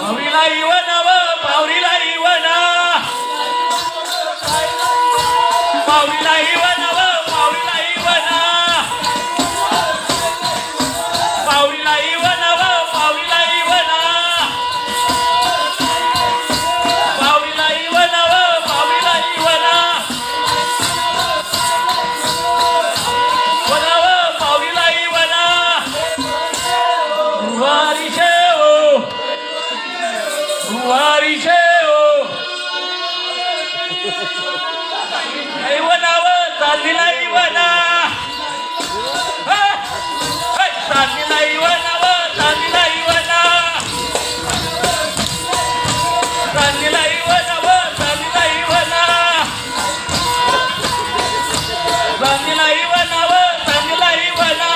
पावरीला इवनाव पावरीला इवना पावरीला इवनाव पावरीला इवना पावरीला इवनाव पावरीला इवना पावरीला इवनाव पावरीला इवना वनाव पावरीला इवना गुवारी शेव इवनाव चाललीला इवना चाललीला इवनाव चाललीला इवना चाललीला इवनाव चाललीला इवना चाललीला इवनाव चाललीला इवना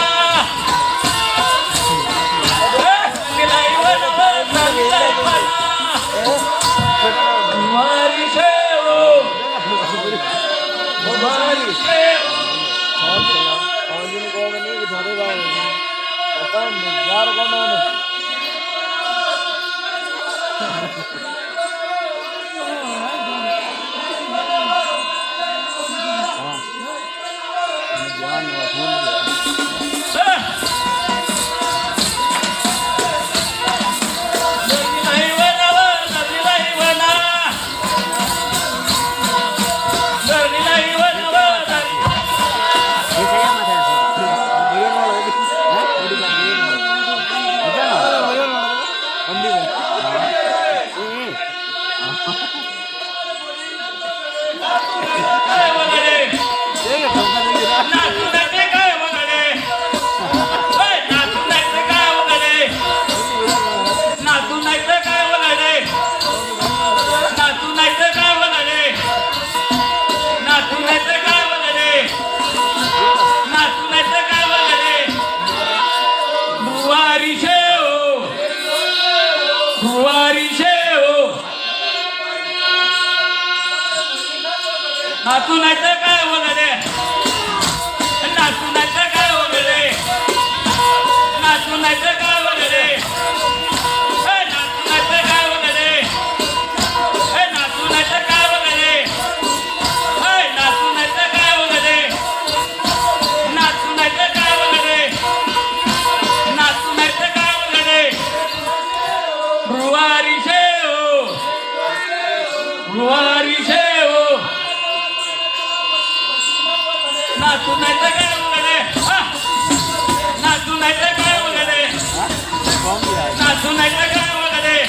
चाललीला इवनाव चाललीला इवना गुवारी शेव गुवारी शेव नातू नाही तर काय वगैरे नातू नाही तर काय वगैरे नातू नाही तर काय वगैरे नातू नाही तर काय वगैरे नातू नाही तर काय वगैरे नातू नाही तर काय वगैरे नातू नाही तर काय वगैरे नातू नाही तर काय वगैरे गुवारी शेव गुवारी शेव नातू नाही तर काय वगैरे नातू नाही तर काय वगैरे नातू नाही तर काय वगैरे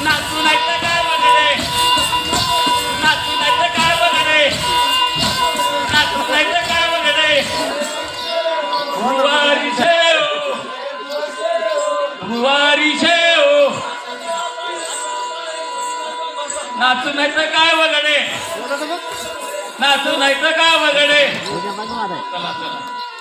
नातू नाही तर काय वगैरे नातू नाही तर काय वगैरे नातू नाही तर काय वगैरे गुवारी शेव गुवारी शेव नातू नाही तर काय वगैरे नातू नाही तर काय वगैरे चला चला